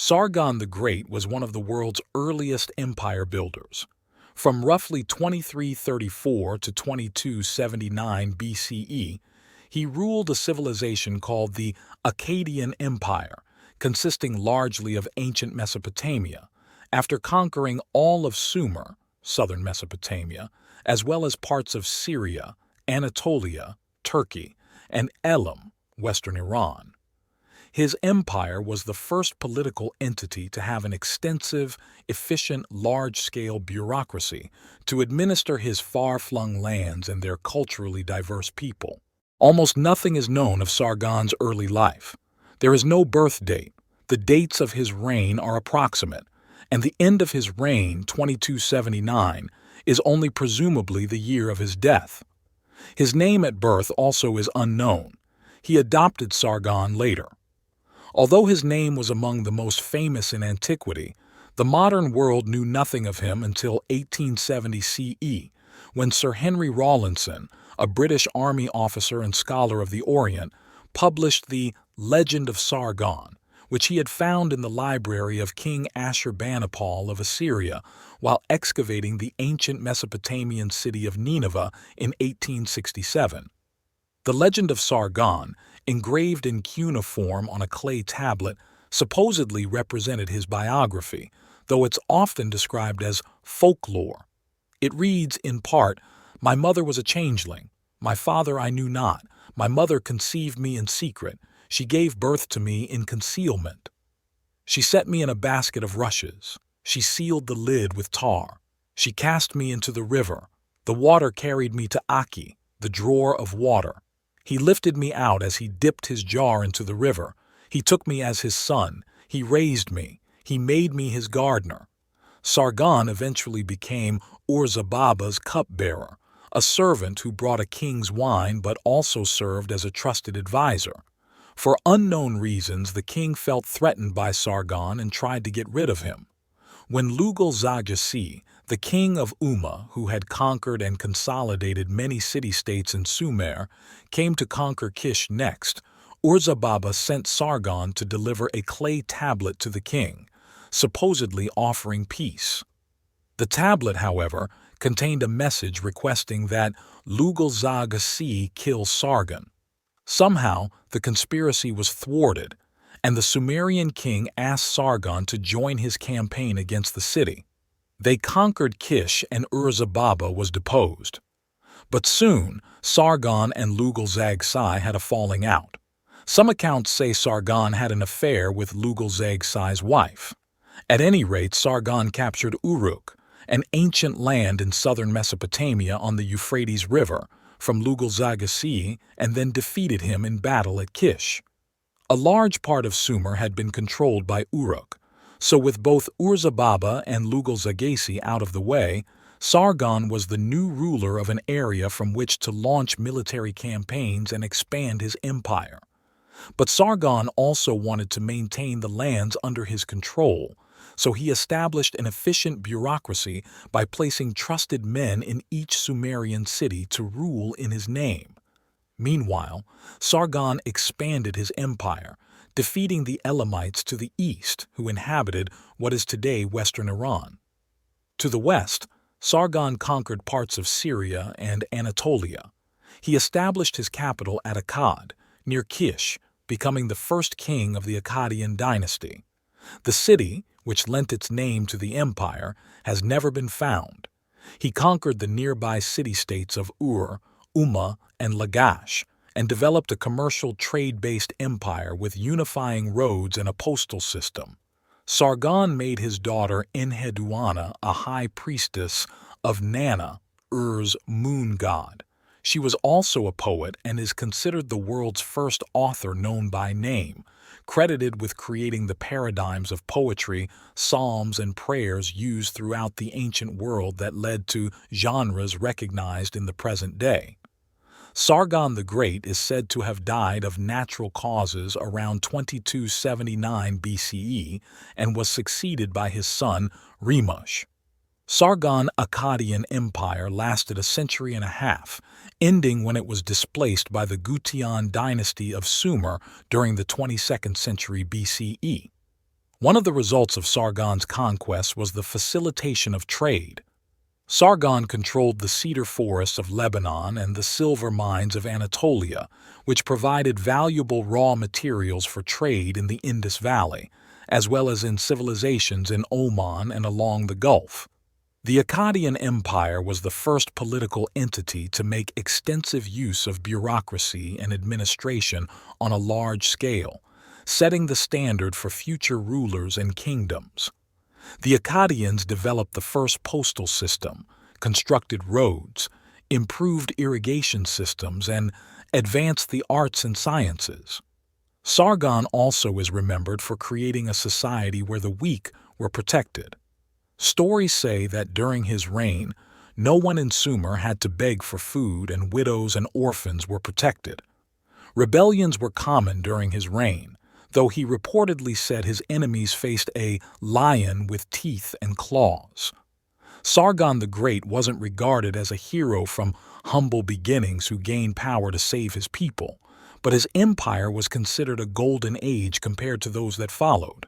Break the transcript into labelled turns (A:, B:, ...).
A: Sargon the Great was one of the world's earliest empire builders. From roughly 2334 to 2279 BCE, he ruled a civilization called the Akkadian Empire, consisting largely of ancient Mesopotamia, after conquering all of Sumer, southern Mesopotamia, as well as parts of Syria, Anatolia, Turkey, and Elam, western Iran. His empire was the first political entity to have an extensive, efficient, large-scale bureaucracy to administer his far-flung lands and their culturally diverse people. Almost nothing is known of Sargon's early life. There is no birth date. The dates of his reign are approximate, and the end of his reign, 2279, is only presumably the year of his death. His name at birth also is unknown. He adopted Sargon later. Although his name was among the most famous in antiquity, the modern world knew nothing of him until 1870 CE, when Sir Henry Rawlinson, a British army officer and scholar of the Orient, published the Legend of Sargon, which he had found in the library of King Ashurbanipal of Assyria while excavating the ancient Mesopotamian city of Nineveh in 1867. The legend of Sargon, engraved in cuneiform on a clay tablet, supposedly represented his biography, though it's often described as folklore. It reads, in part, "My mother was a changeling. My father I knew not. My mother conceived me in secret. She gave birth to me in concealment. She set me in a basket of rushes. She sealed the lid with tar. She cast me into the river. The water carried me to Aki, the drawer of water. He lifted me out as he dipped his jar into the river. He took me as his son. He raised me. He made me his gardener." Sargon eventually became Ur-Zababa's cupbearer, a servant who brought a king's wine but also served as a trusted advisor. For unknown reasons, the king felt threatened by Sargon and tried to get rid of him. When Lugal-Zaggisi, the king of Umma, who had conquered and consolidated many city-states in Sumer, came to conquer Kish next, Ur-Zababa sent Sargon to deliver a clay tablet to the king, supposedly offering peace. The tablet, however, contained a message requesting that Lugal-Zaggisi kill Sargon. Somehow, the conspiracy was thwarted, and the Sumerian king asked Sargon to join his campaign against the city. They conquered Kish and Ur-Zababa was deposed. But soon, Sargon and Lugal-Zaggisi had a falling out. Some accounts say Sargon had an affair with Lugal-Zaggisi's wife. At any rate, Sargon captured Uruk, an ancient land in southern Mesopotamia on the Euphrates River, from Lugal-Zaggisi, and then defeated him in battle at Kish. A large part of Sumer had been controlled by Uruk, so with both Ur-Zababa and Lugal-Zaggisi out of the way, Sargon was the new ruler of an area from which to launch military campaigns and expand his empire. But Sargon also wanted to maintain the lands under his control, so he established an efficient bureaucracy by placing trusted men in each Sumerian city to rule in his name. Meanwhile, Sargon expanded his empire, defeating the Elamites to the east, who inhabited what is today western Iran. To the west, Sargon conquered parts of Syria and Anatolia. He established his capital at Akkad, near Kish, becoming the first king of the Akkadian dynasty. The city, which lent its name to the empire, has never been found. He conquered the nearby city-states of Ur, Umma, and Lagash, and developed a commercial trade-based empire with unifying roads and a postal system. Sargon made his daughter Enheduanna a high priestess of Nana, Ur's moon god. She was also a poet and is considered the world's first author known by name, credited with creating the paradigms of poetry, psalms, and prayers used throughout the ancient world that led to genres recognized in the present day. Sargon the Great is said to have died of natural causes around 2279 BCE and was succeeded by his son Rimush. Sargon Akkadian Empire lasted a century and a half, ending when it was displaced by the Gutian dynasty of Sumer during the 22nd century BCE. One of the results of Sargon's conquest was the facilitation of trade. Sargon controlled the cedar forests of Lebanon and the silver mines of Anatolia, which provided valuable raw materials for trade in the Indus Valley, as well as in civilizations in Oman and along the Gulf. The Akkadian Empire was the first political entity to make extensive use of bureaucracy and administration on a large scale, setting the standard for future rulers and kingdoms. The Akkadians developed the first postal system, constructed roads, improved irrigation systems, and advanced the arts and sciences. Sargon also is remembered for creating a society where the weak were protected. Stories say that during his reign, no one in Sumer had to beg for food and widows and orphans were protected. Rebellions were common during his reign, though he reportedly said his enemies faced a lion with teeth and claws. Sargon the Great wasn't regarded as a hero from humble beginnings who gained power to save his people, but his empire was considered a golden age compared to those that followed.